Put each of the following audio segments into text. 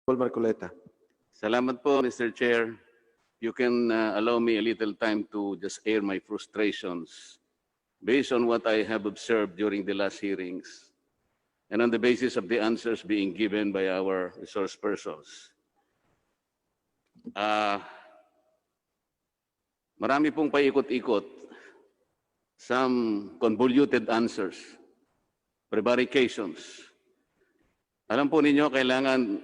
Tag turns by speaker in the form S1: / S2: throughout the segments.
S1: Paul Marcoleta.
S2: Salamat po, Mr. Chair. You can allow me a little time to just air my frustrations based on what I have observed during the last hearings and on the basis of the answers being given by our resource persons. Marami pong paikot-ikot, some convoluted answers, prevarications. Alam po ninyo, kailangan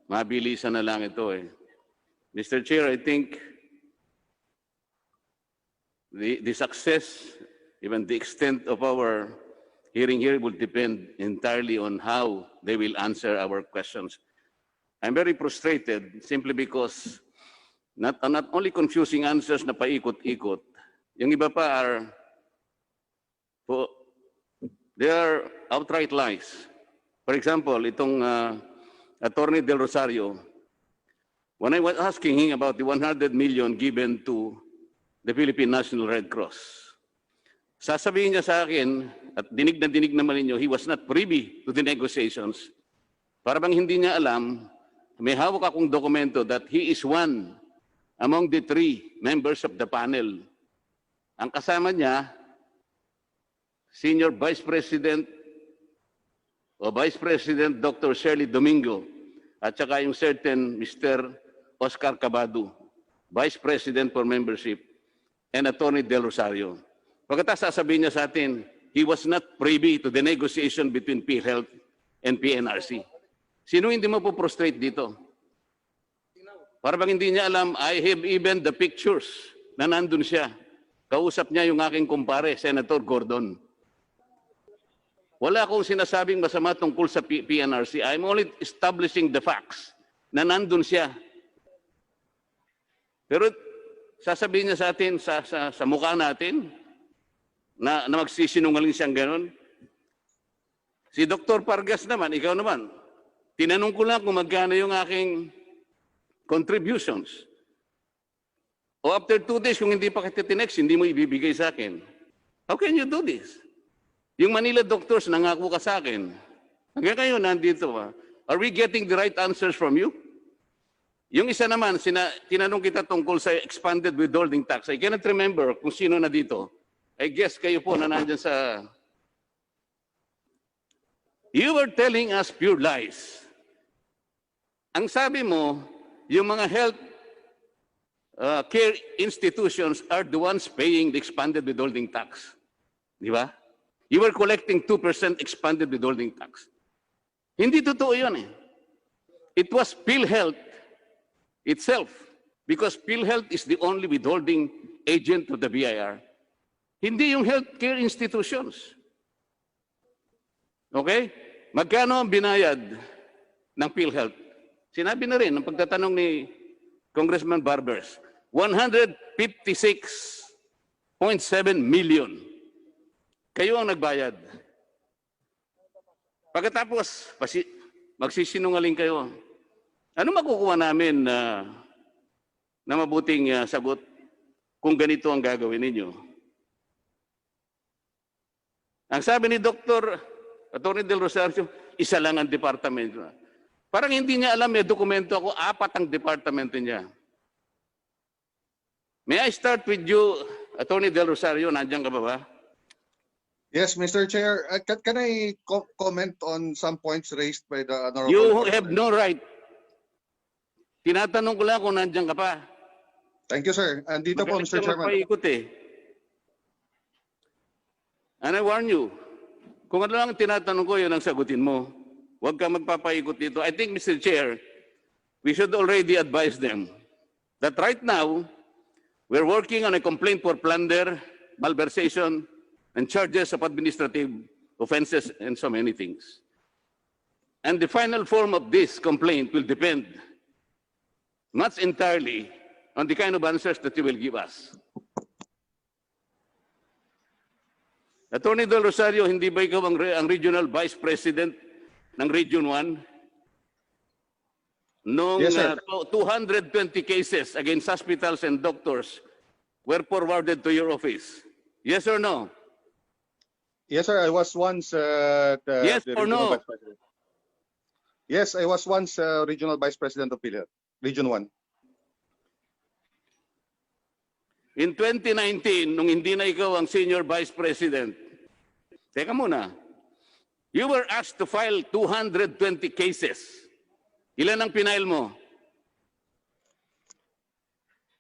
S2: mabilisan na lang ito eh. Mr. Chair, I think the success, even the extent of our hearing here will depend entirely on how they will answer our questions. I'm very frustrated simply because not only confusing answers na paikot-ikot, yung iba pa they are outright lies. For example, itong Attorney Del Rosario, when I was asking him about the 100 million given to the Philippine National Red Cross, sasabihin niya sa akin, at dinig naman ninyo, he was not privy to the negotiations. Para bang hindi niya alam, may hawak akong dokumento that he is one among the 3 members of the panel. Ang kasama niya, Senior Vice President o Vice President Dr. Shirley Domingo at saka yung certain Mr. Oscar Cabado, Vice President for Membership, and Attorney Del Rosario. Pagkatapos sasabihin niya sa atin, he was not privy to the negotiation between Philhealth and PNRC. Sino hindi mo po prostrate dito? Para bang hindi niya alam, I have even the pictures na nandun siya. Kausap niya yung aking kumpare, Senator Gordon. Wala akong sinasabing masama tungkol sa PNRC. I'm only establishing the facts na nandun siya. Pero sasabihin niya sa atin, sa mukha natin, na magsisinungaling siyang ganon. Si Dr. Pargas naman, ikaw naman, tinanong ko lang kung magkano yung aking contributions. O after 2 days, kung hindi pa kita tinext, hindi mo ibibigay sa akin. How can you do this? Yung Manila doctors, nangako ka sa akin. Hanggang kayo, nandito ba? Are we getting the right answers from you? Yung isa naman, tinanong kita tungkol sa expanded withholding tax. I cannot remember kung sino na dito. I guess kayo po na nandyan sa... You were telling us pure lies. Ang sabi mo, yung mga health care institutions are the ones paying the expanded withholding tax. Di ba? You were collecting 2% expanded withholding tax. Hindi totoo yun eh. It was Philhealth itself, because Philhealth is the only withholding agent of the BIR. Hindi yung healthcare institutions. Okay? Magkano ang binayad ng Philhealth? Sinabi na rin ng pagtatanong ni Congressman Barbers, 156.7 million. Kayo ang nagbayad. Pagkatapos, magsisinungaling kayo. Ano makukuha namin na mabuting sagot kung ganito ang gagawin ninyo? Ang sabi ni Dr. Atty. Del Rosario, isa lang ang departamento. Parang hindi niya alam, may dokumento ako, 4 ang departamento niya. May I start with you, Atty. Del Rosario, nandiyan ka ba?
S3: Yes, Mr. Chair. Can I comment on some points raised by the honorable?
S2: You have no right. Tinatanong ko lang kung nandiyan ka pa.
S3: Thank you, sir. Andito po, Mr. Chairman.
S2: Magpaikot eh. And I warn you, kung ano lang tinatanong ko, yun ang sagutin mo. Huwag ka magpapaikot dito. I think, Mr. Chair, we should already advise them that right now, we're working on a complaint for plunder, malversation, and charges of administrative offenses and so many things. And the final form of this complaint will depend not entirely on the kind of answers that you will give us. Attorney Del Rosario, hindi ba ikaw ang Regional Vice President ng Region 1? Noong
S3: Yes, sir.
S2: 220 cases against hospitals and doctors were forwarded to your office. Yes or no?
S3: Yes, sir. I was once
S2: Yes
S3: the
S2: or
S3: regional
S2: no?
S3: vice president. Yes, I was once regional vice president of Philhealth, Region 1.
S2: In 2019, nung hindi na ikaw ang senior vice president, teka muna, you were asked to file 220 cases. Ilan ang pinail mo?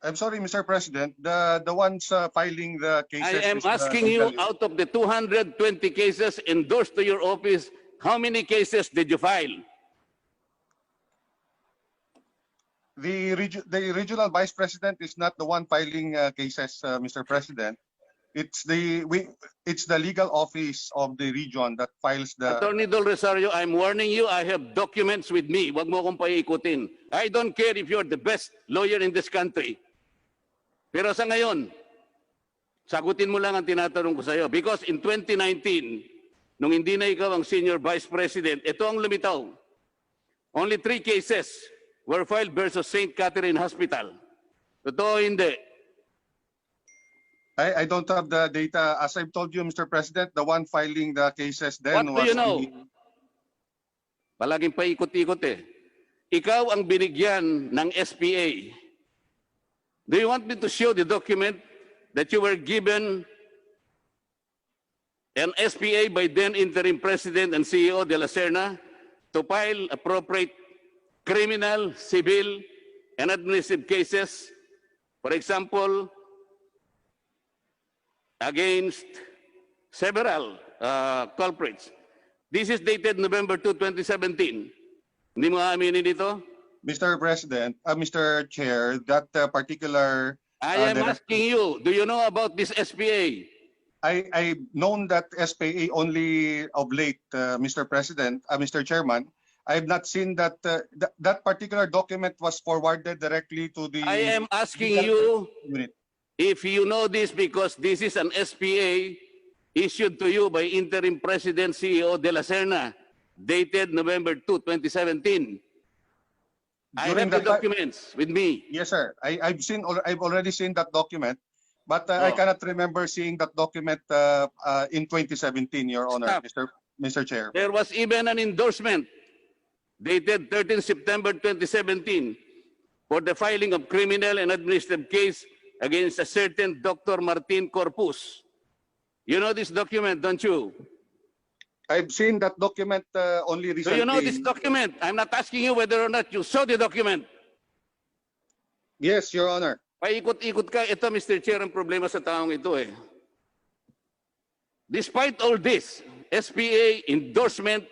S3: I'm sorry, Mr. President, the ones filing the cases
S2: I am
S3: is the
S2: asking you,
S3: legal-
S2: out of the 220 cases endorsed to your office, how many cases did you file?
S3: the regional vice president is not the one filing cases, Mr. President. It's the legal office of the region that files the.
S2: Attorney Del Rosario, I'm warning you, I have documents with me. Huwag mo akong paikutin. I don't care if you're the best lawyer in this country. Pero sa ngayon, sagutin mo lang ang tinatanong ko sa iyo. Because in 2019, nung hindi na ikaw ang senior vice president, ito ang lumitaw. Only 3 cases were filed versus St. Catherine Hospital. Totoo hindi.
S3: I don't have the data. As I've told you, Mr. President, the one filing the cases then
S2: What do
S3: was
S2: you know? Palaging paikot-ikot eh. Ikaw ang binigyan ng SPA. Do you want me to show the document that you were given an SPA by then interim president and CEO de la Serna to file appropriate criminal, civil, and administrative cases, for example, against several culprits. This is dated November 2, 2017. Hindi mo aaminin ito?
S3: Mr. President, Mr. Chair, that particular.
S2: I am asking you, do you know about this SPA?
S3: I've known that SPA only of late, Mr. President, Mr. Chairman. I've not seen that that particular document was forwarded directly to the.
S2: I am asking you
S3: unit.
S2: if you know this because this is an SPA issued to you by interim president CEO de la Serna, dated November 2, 2017. I have the documents with me.
S3: Yes, sir. I've already seen that document, but I cannot remember seeing that document in 2017, Your Honor,
S2: Stop.
S3: Mr. Chair.
S2: There was even an endorsement dated 13 September 2017 for the filing of criminal and administrative case against a certain Dr. Martin Corpus. You know this document, don't you?
S3: I've seen that document only
S2: Do
S3: recently.
S2: you know this document? I'm not asking you whether or not you saw the document.
S3: Yes, Your Honor.
S2: Paikot-ikot ka. Ito, Mr. Chair, ang problema sa taong ito eh. Despite all this, SPA endorsement,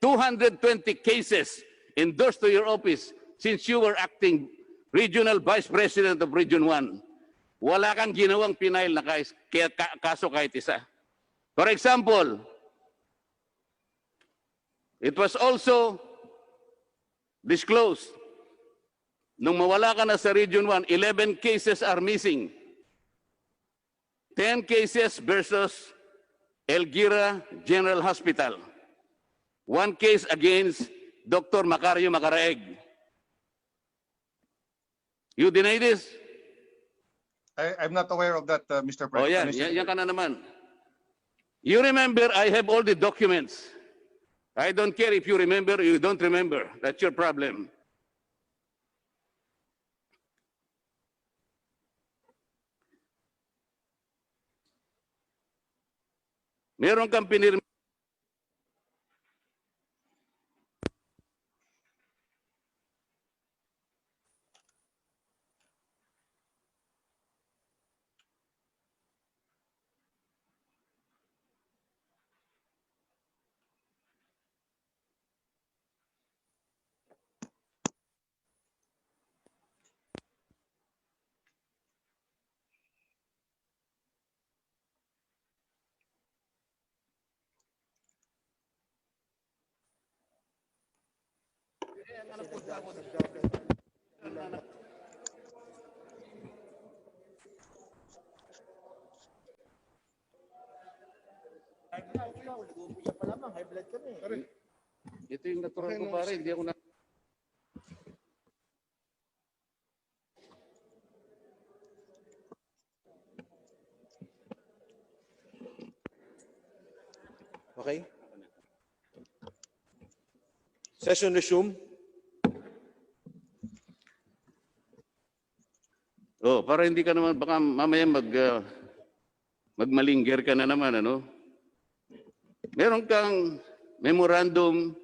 S2: 220 cases endorsed to your office since you were acting regional vice president of Region 1. Wala kang ginawang pinail na kaso kahit isa. For example, it was also disclosed nung mawala ka na sa Region 1, 11 cases are missing. 10 cases versus Elguira General Hospital. 1 case against Dr. Macario Macaraeg. You deny this?
S3: I'm not aware of that, Mr.
S2: Oh,
S3: President.
S2: yan ka na naman. You remember, I have all the documents. I don't care if you remember or you don't remember. That's your problem. Meron kang pinirma. Ito yung natural ko pare, hindi ako na...
S1: Okay? Session resume.
S2: Oh, para hindi ka naman, baka mamaya magmalingger ka na naman, ano? Meron kang memorandum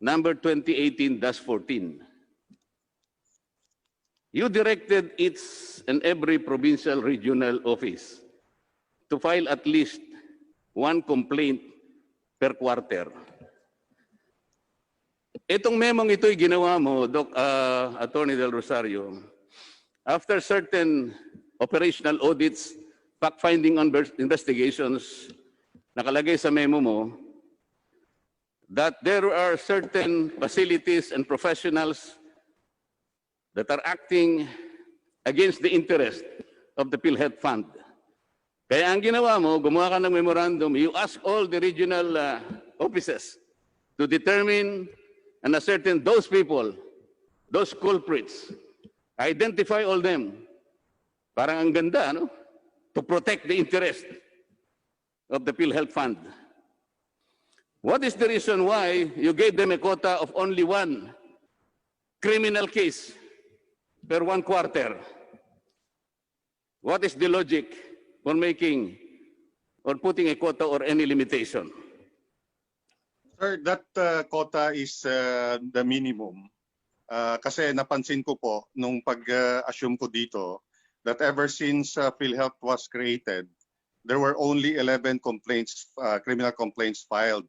S2: number 2018-14. You directed each and every provincial regional office to file at least one complaint per quarter. Itong memong ito'y ginawa mo, Attorney Del Rosario, after certain operational audits, fact-finding investigations, nakalagay sa memo mo that there are certain facilities and professionals that are acting against the interest of the Philhealth Fund. Kaya ang ginawa mo, gumawa ka ng memorandum, you ask all the regional offices to determine and ascertain those people, those culprits, identify all them. Parang ang ganda, no? To protect the interest of the Philhealth Fund. What is the reason why you gave them a quota of only one criminal case per one quarter? What is the logic for making or putting a quota or any limitation?
S3: Sir, that quota is the minimum. Kasi napansin ko po nung pag-assume ko dito that ever since Philhealth was created, there were only 11 complaints, criminal complaints filed.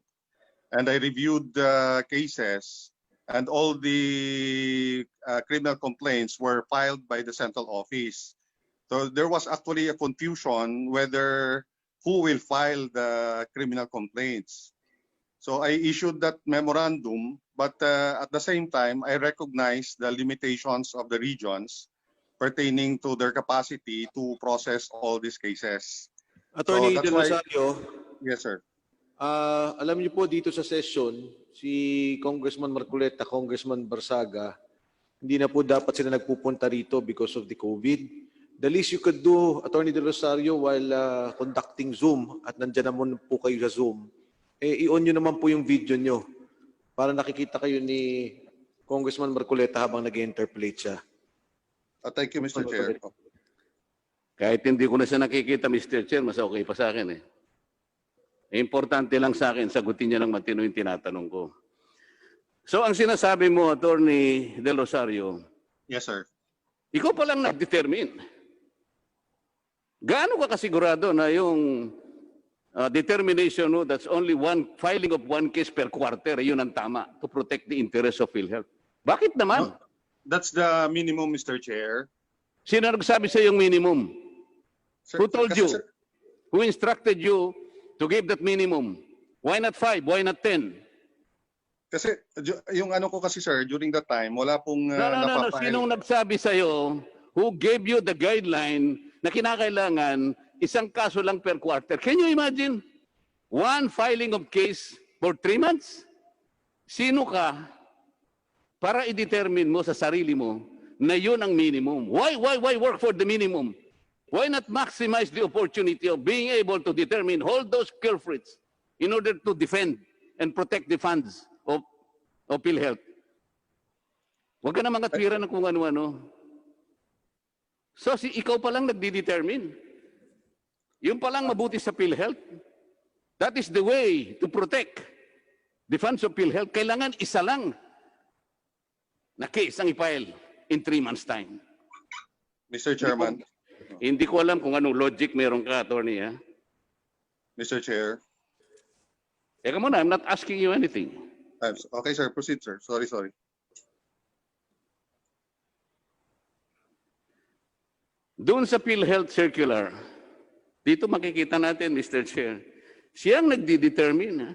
S3: And I reviewed the cases, and all the criminal complaints were filed by the central office. So there was actually a confusion whether who will file the criminal complaints. So I issued that memorandum, but at the same time, I recognize the limitations of the regions pertaining to their capacity to process all these cases.
S1: Attorney
S3: that's
S1: Del
S3: why-
S1: Rosario,
S3: Yes, sir.
S1: alam niyo po dito sa session, si Congressman Marcoleta, Congressman Barsaga, hindi na po dapat sila nagpupunta rito because of the COVID. The least you could do, Attorney Del Rosario, while conducting Zoom, at nandiyan naman po kayo sa Zoom, i-on nyo naman po yung video nyo para nakikita kayo ni Congressman Marcoleta habang nag-interpolate siya.
S3: Thank you, Mr. Chair.
S2: Kahit hindi ko na siya nakikita, Mr. Chair, mas okay pa sa akin eh. Importante lang sa akin, sagutin niya ng matino yung tinatanong ko. So ang sinasabi mo, Attorney Del Rosario,
S3: Yes, sir.
S2: ikaw pa lang nag-determine. Gaano ka kasigurado na yung determination no, that's only one filing of one case per quarter, yun ang tama to protect the interests of Philhealth? Bakit naman?
S3: No, that's the minimum, Mr. Chair.
S2: Sino nagsabi sa yung minimum?
S3: Sir,
S2: Who told
S3: kasi,
S2: you?
S3: sir,
S2: Who instructed you to give that minimum? Why not 5? Why not 10?
S3: kasi yung ano ko kasi, sir, during that time, wala pong
S2: No.
S3: napapahal.
S2: Sinong nagsabi sa iyo? Who gave you the guideline na kinakailangan isang kaso lang per quarter? Can you imagine? One filing of case for 3 months? Sino ka para i-determine mo sa sarili mo na yun ang minimum? Why work for the minimum? Why not maximize the opportunity of being able to determine all those culprits in order to defend and protect the funds of Philhealth? Huwag ka na mga twira ng kung ano-ano. So, ikaw pa lang nagdi-determine. Yung pa lang mabuti sa Philhealth. That is the way to protect the funds of Philhealth. Kailangan isa lang na case ang i-file in 3 months' time.
S3: Mr. Chairman,
S2: Hindi ko alam kung anong logic meron ka, attorney, ha?
S3: Mr. Chair.
S2: Teka muna, I'm not asking you anything.
S3: Okay, sir. Proceed, sir. Sorry.
S2: Doon sa PhilHealth Circular, dito makikita natin, Mr. Chair, siyang nagdi-determine. Ha?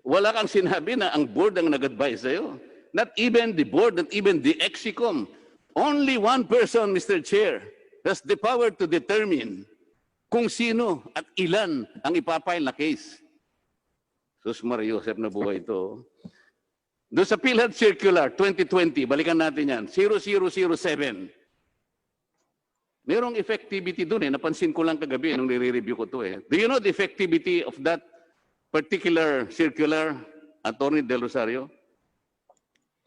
S2: Wala kang sinabi na ang board ang nag-advise sa'yo. Not even the board, not even the EXICOM. Only one person, Mr. Chair, has the power to determine kung sino at ilan ang ipapile na case. Sus Maria Joseph na buhay ito. Doon sa PhilHealth Circular 2020, balikan natin yan, 0007. Merong effectivity doon eh. Napansin ko lang kagabi nung nire-review ko to eh. Do you know the effectivity of that particular circular, Attorney Del Rosario?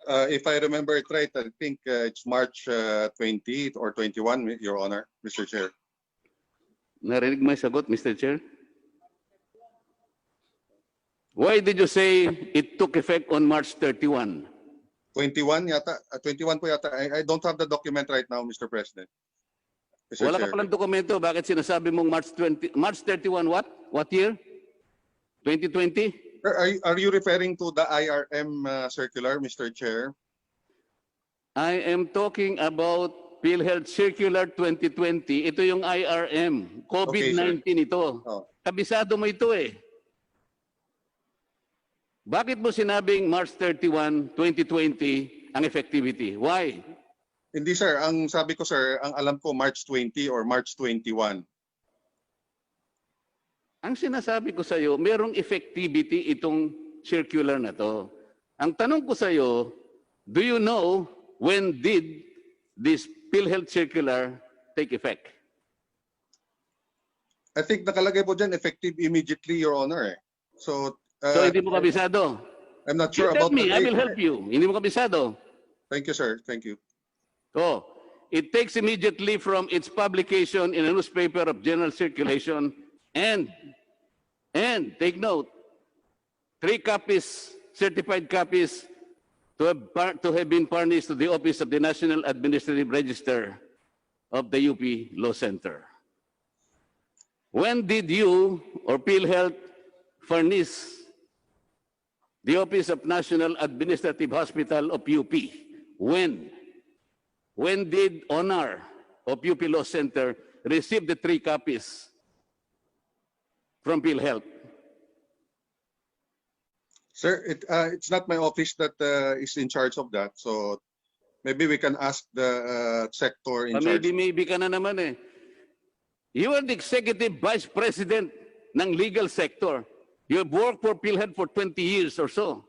S3: If I remember it right, I think it's March 20 or 21, Your Honor, Mr. Chair.
S2: Narinig mo yung sagot, Mr. Chair? Why did you say it took effect on March 31?
S3: 21 yata, 21 po yata. I don't have the document right now, Mr. President. Mr.
S2: Wala ka
S3: Chair.
S2: palang dokumento. Bakit sinasabi mong March 31 what? What year? 2020?
S3: Sir, are you referring to the IRM circular, Mr. Chair?
S2: I am talking about Philhealth Circular 2020. Ito yung IRM. COVID-19 ito.
S3: Oh.
S2: Kabisado mo ito eh. Bakit mo sinabing March 31, 2020 ang effectivity? Why?
S3: Hindi sir, ang sabi ko sir, ang alam ko March 20 or March 21.
S2: Ang sinasabi ko sa iyo, merong effectivity itong circular na to. Ang tanong ko sa iyo, do you know when did this Philhealth circular take effect?
S3: I think nakalagay po dyan, effective immediately, Your Honor.
S2: So hindi mo kabisado?
S3: I'm not sure
S2: You tell
S3: about
S2: me,
S3: the
S2: I
S3: date.
S2: will help you. Hindi mo kabisado?
S3: Thank you, sir. Thank you.
S2: Oh, it takes immediately from its publication in a newspaper of general circulation and take note, 3 copies, certified copies to have been furnished to the Office of the National Administrative Register of the UP Law Center. When did you or PhilHealth furnish the Office of National Administrative Hospital of UP? When? When did Honor of UP Law Center receive the 3 copies from PhilHealth?
S3: Sir, it's not my office that is in charge of that. So maybe we can ask the sector in charge.
S2: Maybe ka na naman eh. You are the Executive Vice President ng legal sector. You have worked for PhilHealth for 20 years or so.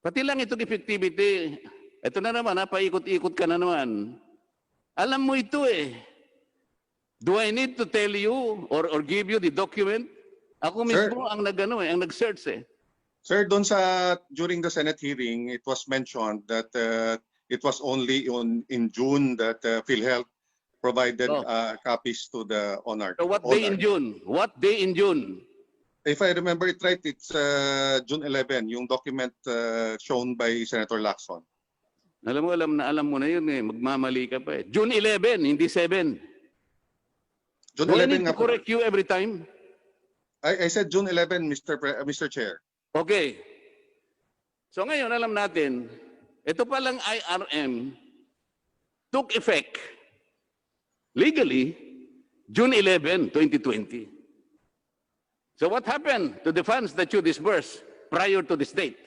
S2: Pati lang itong effectivity, ito na naman, paikot-ikot ka na naman. Alam mo ito eh. Do I need to tell you or give you the document? Ako mismo ang ang nag-search eh.
S3: Sir, during the Senate hearing, it was mentioned that it was only in June that PhilHealth provided copies to the Honor.
S2: So what day in June? What day in June?
S3: If I remember it right, it's June 11, yung document shown by Senator Lacson.
S2: Alam mo na yun eh. Magmamali ka pa eh. June 11, hindi 7.
S3: June
S2: Do I
S3: 11
S2: need to
S3: nga po.
S2: correct you every time?
S3: I said June 11, Mr. Chair.
S2: Okay. So ngayon, alam natin, ito palang IRM took effect legally June 11, 2020. So what happened to the funds that you disbursed prior to this date?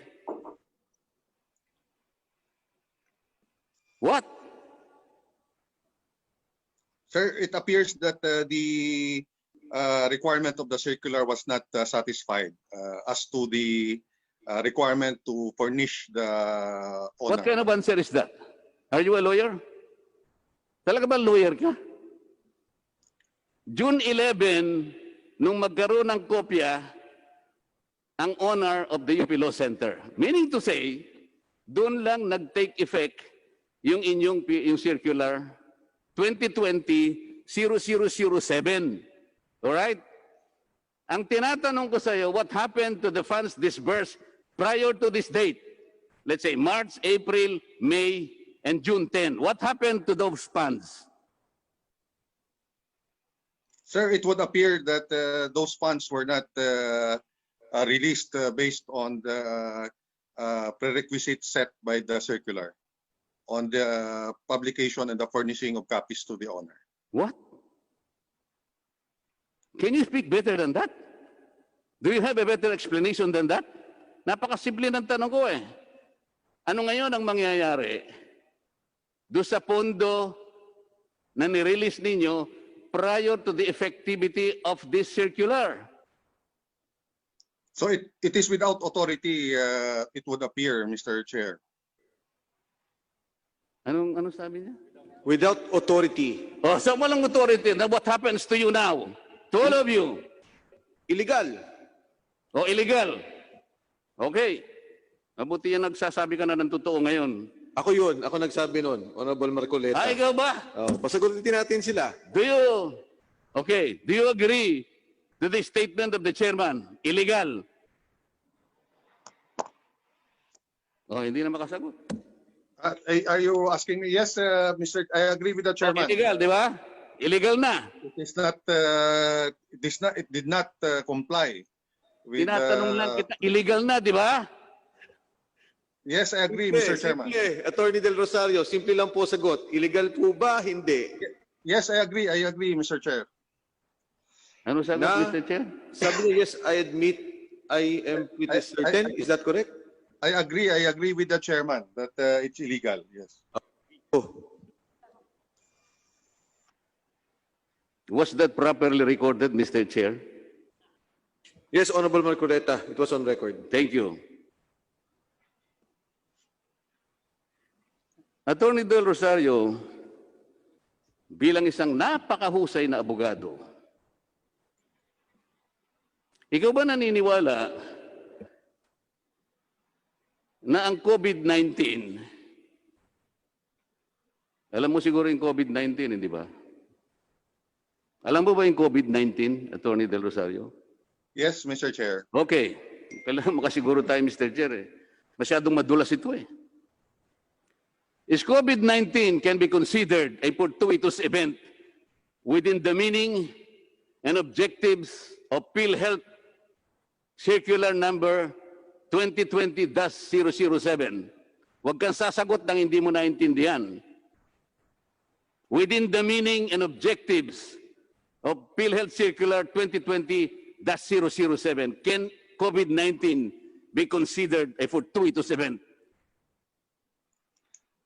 S2: What?
S3: Sir, it appears that the requirement of the circular was not satisfied as to the requirement to furnish the Honor.
S2: What kind of answer is that? Are you a lawyer? Talaga ba lawyer ka? June 11, nung magkaroon ng kopya ang Honor of the UP Law Center. Meaning to say, doon lang nag-take effect yung inyong yung circular 2020-0007. Alright? Ang tinatanong ko sa iyo, what happened to the funds disbursed prior to this date? Let's say March, April, May, and June 10. What happened to those funds?
S3: Sir, it would appear that those funds were not released based on the prerequisites set by the circular on the publication and the furnishing of copies to the Honor.
S2: What? Can you speak better than that? Do you have a better explanation than that? Napakasimple ng tanong ko eh. Ano ngayon ang mangyayari doon sa pondo na nirelease ninyo prior to the effectivity of this circular?
S3: So it is without authority, it would appear, Mr. Chair.
S2: Anong sabi niya?
S1: Without authority.
S2: Oh, so walang authority. Now what happens to you now? To all of you?
S1: Illegal.
S2: O illegal? Okay. Mabuti yan nagsasabi ka na ng totoo ngayon.
S1: Ako yun. Ako nagsabi nun, Honorable Marcoleta.
S2: Ay, ikaw ba?
S1: Oh, pasagutin natin sila.
S2: Do you agree to the statement of the chairman? Illegal. Oh, hindi na makasagot.
S3: Are you asking me? Yes, Mr. I agree with the chairman.
S2: Illegal, di ba? Illegal na.
S3: It did not comply with.
S2: Tinatanong lang kita, illegal na, di ba?
S3: Yes, I agree, Mr. Chairman.
S1: Simple. Attorney Del Rosario, simple lang po sagot. Illegal po ba? Hindi.
S3: Yes, I agree. I agree, Mr. Chair.
S2: Ano sagot, Mr. Chair?
S1: Sabi niya, yes, I admit I am pretty certain. Is that correct?
S3: I agree with the chairman that it's illegal. Yes.
S1: Oh.
S2: Was that properly recorded, Mr. Chair?
S1: Yes, Honorable Marcoleta, it was on record.
S2: Thank you. Attorney Del Rosario, bilang isang napakahusay na abogado, ikaw ba naniniwala na ang COVID-19, alam mo siguro yung COVID-19, hindi ba? Alam mo ba yung COVID-19, Attorney Del Rosario?
S3: Yes, Mr. Chair.
S2: Okay. Kailangan makasiguro tayo, Mr. Chair. Masyadong madulas ito eh. Is COVID-19 can be considered a fortuitous event within the meaning and objectives of Philhealth Circular Number 2020-007. Huwag kang sasagot ng hindi mo naintindihan. Within the meaning and objectives of Philhealth Circular 2020-007, can COVID-19 be considered a fortuitous event?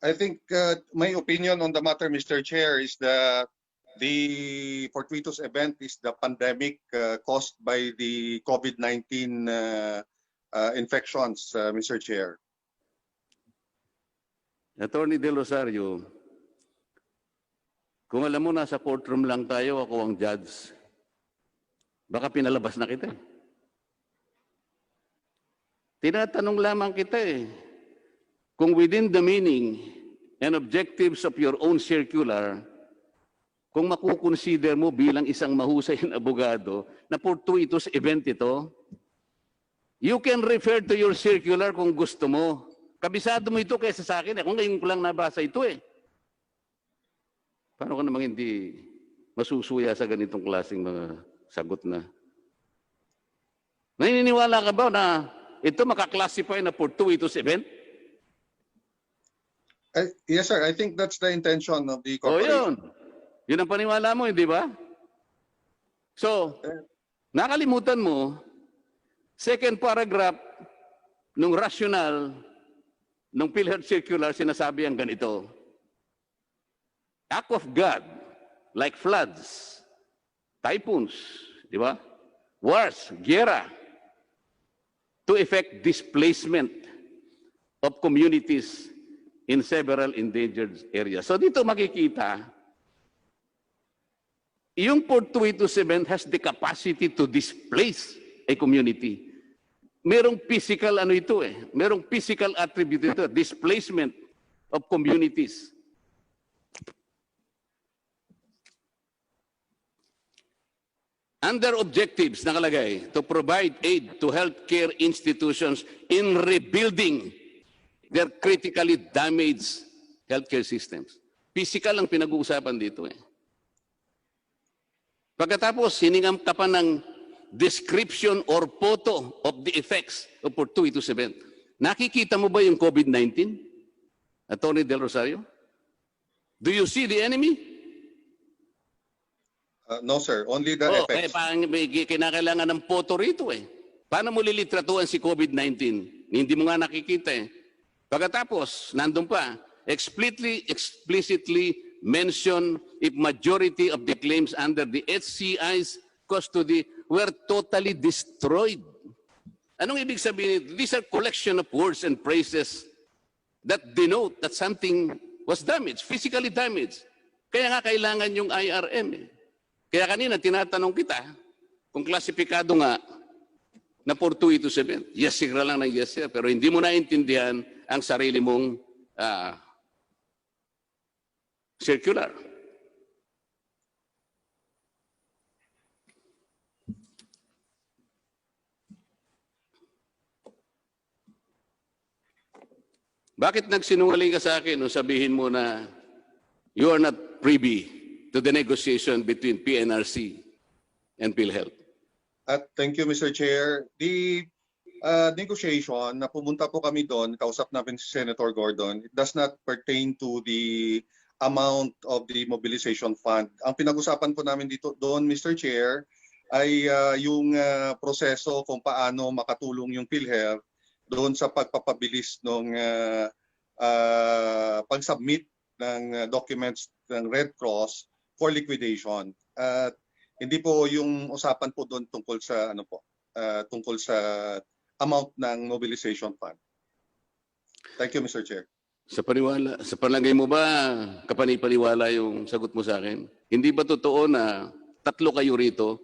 S3: I think my opinion on the matter, Mr. Chair, is that the fortuitous event is the pandemic caused by the COVID-19 infections, Mr. Chair.
S2: Attorney Del Rosario, kung alam mo nasa courtroom lang tayo, ako ang judge, baka pinalabas na kita eh. Tinatanong lamang kita eh. Kung within the meaning and objectives of your own circular, kung makukonsider mo bilang isang mahusay na abogado na fortuitous event ito, you can refer to your circular kung gusto mo. Kabisado mo ito kaysa sa akin. Ako ngayon ko lang nabasa ito eh. Paano ka namang hindi masusuya sa ganitong klaseng mga sagot na? Naniniwala ka ba na ito makaklasify na fortuitous event?
S3: Yes, sir. I think that's the intention of the
S2: O
S3: corporation.
S2: yun. Yun ang paniwala mo, hindi ba? So, nakalimutan mo, second paragraph nung rational nung Philhealth Circular, sinasabi ang ganito. Act of God, like floods, typhoons, di ba? Wars, gera, to effect displacement of communities in several endangered areas. So dito makikita, yung fortuitous event has the capacity to displace a community. Merong physical ano ito eh, merong physical attribute ito, displacement of communities. Under objectives nakalagay, to provide aid to healthcare institutions in rebuilding their critically damaged healthcare systems. Physical ang pinag-uusapan dito eh. Pagkatapos, hiningam ka pa ng description or photo of the effects of fortuitous event. Nakikita mo ba yung COVID-19? Attorney Del Rosario? Do you see the enemy?
S3: No, sir. Only the effects.
S2: May kinakailangan ng photo rito eh. Paano mo lilitratuan si COVID-19? Hindi mo nga nakikita eh. Pagkatapos, nandun pa, explicitly mention if majority of the claims under the HCI's custody were totally destroyed. Anong ibig sabihin? These are collection of words and phrases that denote that something was damaged, physically damaged. Kaya nga kailangan yung IRM eh. Kaya kanina tinatanong kita kung klasifikado nga na fortuitous event. Yes, sir lang ng yes, sir. Pero hindi mo naintindihan ang sarili mong circular. Bakit nagsinungaling ka sa akin nung sabihin mo na you are not privy to the negotiation between PNRC and Philhealth?
S3: Thank you, Mr. Chair. The negotiation, na pumunta po kami doon, kausap namin si Senator Gordon, it does not pertain to the amount of the mobilization fund. Ang pinag-usapan po namin dito doon, Mr. Chair, ay yung proseso kung paano makatulong yung Philhealth doon sa pagpapabilis ng pag-submit ng documents ng Red Cross for liquidation. Hindi po yung usapan po doon tungkol sa tungkol sa amount ng mobilization fund. Thank you, Mr. Chair.
S2: Sa palagay mo ba, kapanipaniwala yung sagot mo sa akin? Hindi ba totoo na 3 kayo rito?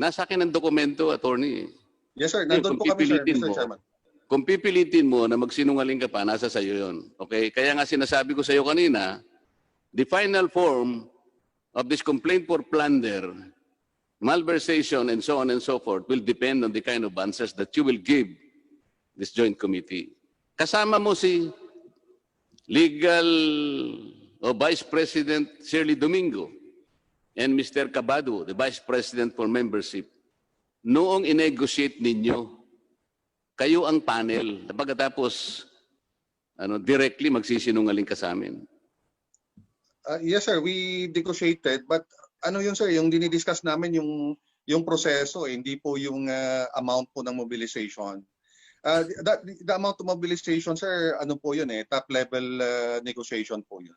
S2: Nasa akin ang dokumento, attorney.
S3: Yes, sir. Nandun po kami, sir, Mr. Chairman.
S2: Kung pipilitin mo na magsinungaling ka pa, nasa sayo yun. Okay? Kaya nga sinasabi ko sa iyo kanina, the final form of this complaint for plunder, malversation, and so on and so forth will depend on the kind of answers that you will give this joint committee. Kasama mo si Legal Vice President Shirley Domingo and Mr. Cabado, the Vice President for Membership. Noong inegotiate ninyo, kayo ang panel. Pagkatapos, directly magsisinungaling ka sa amin.
S3: Yes, sir. We negotiated, but yun, sir, yung dinidiscuss namin yung proseso, hindi po yung amount po ng mobilization. The amount of mobilization, sir, po yun top level negotiation po yun.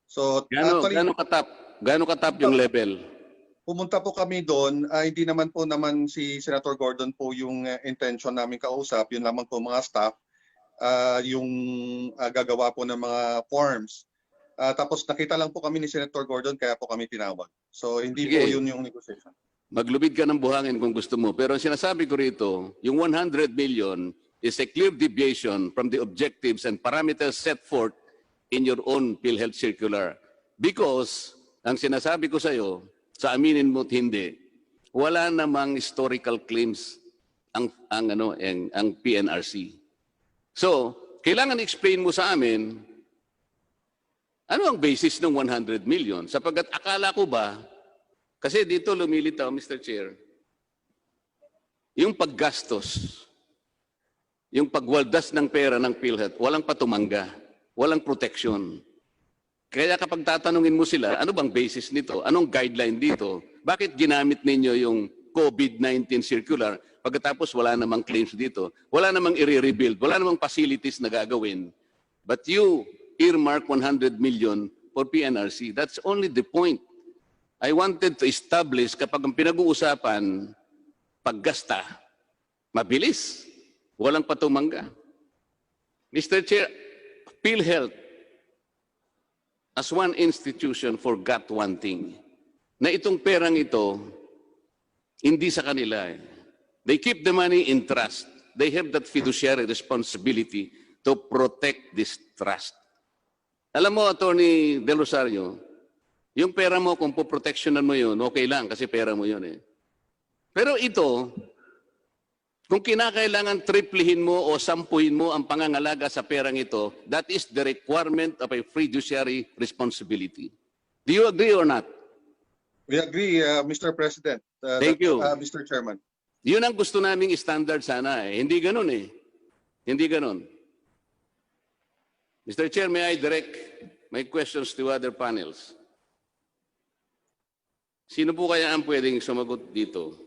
S3: So,
S2: Gaano katap yung level?
S3: Pumunta po kami doon, hindi naman si Senator Gordon po yung intention namin kausap, yun lamang po mga staff, yung gagawa po ng mga forms. Tapos nakita lang po kami ni Senator Gordon, kaya po kami tinawag. So hindi po yun yung negotiation.
S2: Maglubid ka ng buhangin kung gusto mo. Pero ang sinasabi ko rito, yung 100 million is a clear deviation from the objectives and parameters set forth in your own PhilHealth circular. Because, ang sinasabi ko sa iyo, sa aminin mo't hindi, wala namang historical claims ang PNRC. So, kailangan explain mo sa amin ano ang basis ng 100 million? Sapagkat akala ko ba, kasi dito lumilitaw, Mr. Chair, yung paggastos, yung pagwaldas ng pera ng PhilHealth, walang patumangga, walang protection. Kaya kapag tatanungin mo sila, ano bang basis nito? Anong guideline dito? Bakit ginamit ninyo yung COVID-19 circular pagkatapos wala namang claims dito? Wala namang i-rebuild, wala namang facilities na gagawin. But you earmark 100 million for PNRC. That's only the point. I wanted to establish kapag ang pinag-uusapan, paggasta, mabilis, walang patumangga. Mr. Chair, PhilHealth, as one institution, forgot one thing. Na itong perang ito, hindi sa kanila. They keep the money in trust. They have that fiduciary responsibility to protect this trust. Alam mo, Attorney Del Rosario, yung pera mo, kung po-protectionan mo yun, okay lang kasi pera mo yun Pero ito, kung kinakailangan triplihin mo o sampuhin mo ang pangangalaga sa perang ito, that is the requirement of a fiduciary responsibility. Do you agree or not?
S3: We agree, Mr. President.
S2: Thank you.
S3: Mr. Chairman.
S2: Yun ang gusto naming standard sana Hindi ganun Hindi ganun. Mr. Chair, may I direct my questions to other panels? Sino po kaya ang pwedeng sumagot dito?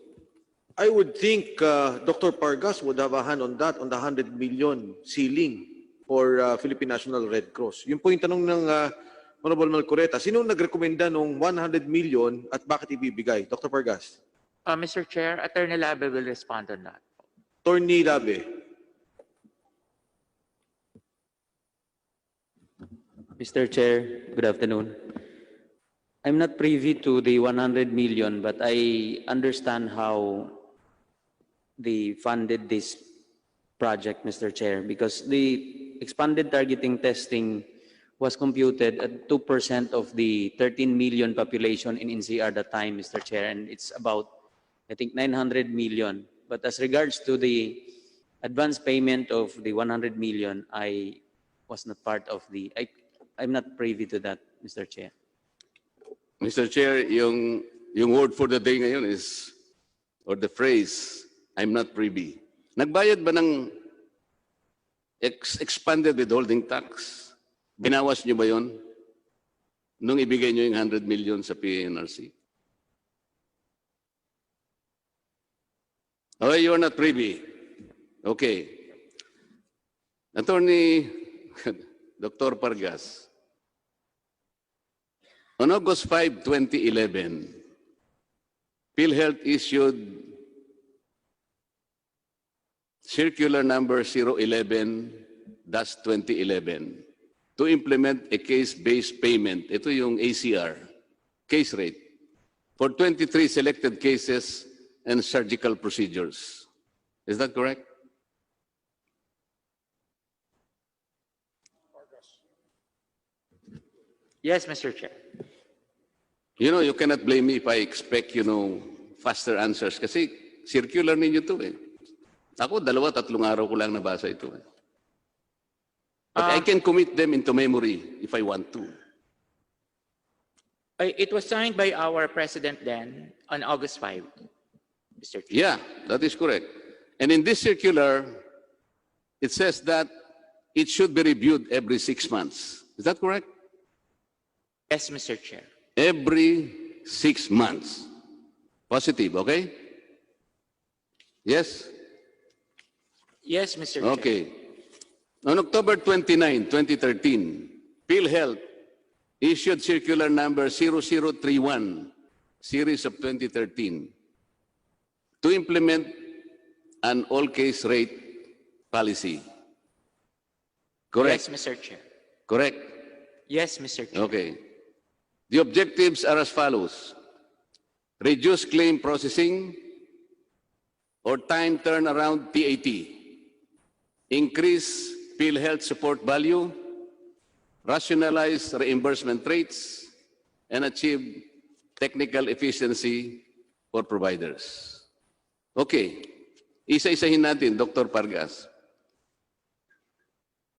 S1: I would think Dr. Pargas would have a hand on that, on the 100 million ceiling for Philippine National Red Cross. Yung po yung tanong ng Honorable Malcoreta, sino nagrekomenda ng 100 million at bakit ibibigay? Dr. Pargas.
S4: Mr. Chair, Attorney Labe will respond on that.
S1: Attorney Labe.
S5: Mr. Chair, good afternoon. I'm not privy to the 100 million, but I understand how funded this project, Mr. Chair, because the expanded targeting testing was computed at 2% of the 13 million population in NCR at the time, Mr. Chair, and it's about, I think, 900 million. But as regards to the advance payment of the 100 million, I was not part of I'm not privy to that, Mr. Chair.
S2: Mr. Chair, yung word for the day ngayon is, or the phrase, I'm not privy. Nagbayad ba ng expanded withholding tax? Binawas niyo ba yun? Nung ibigay niyo yung 100 million sa PNRC? Oh, you're not privy. Okay. Attorney Dr. Pargas, on August 5, 2011, Philhealth issued circular number 011-2011 to implement a case-based payment. Ito yung ACR, case rate, for 23 selected cases and surgical procedures. Is that correct?
S4: Yes, Mr. Chair.
S2: You know, you cannot blame me if I expect, faster answers. Kasi circular ninyo to eh. Ako, 2-3 araw ko lang nabasa ito eh. But I can commit them into memory if I want to.
S4: It was signed by our president then on August 5, Mr. Chair.
S2: Yeah, that is correct. And in this circular, it says that it should be reviewed every 6 months. Is that correct?
S4: Yes, Mr. Chair.
S2: Every 6 months. Positive, okay? Yes?
S4: Yes, Mr. Chair.
S2: Okay. On October 29, 2013, Philhealth issued circular number 0031, series of 2013, to implement an all-case rate policy. Correct?
S4: Yes, Mr. Chair.
S2: Correct?
S4: Yes, Mr. Chair.
S2: Okay. The objectives are as follows. Reduce claim processing or time turnaround TAT. Increase Philhealth support value, rationalize reimbursement rates, and achieve technical efficiency for providers. Okay. Isa-isahin natin, Dr. Pargas.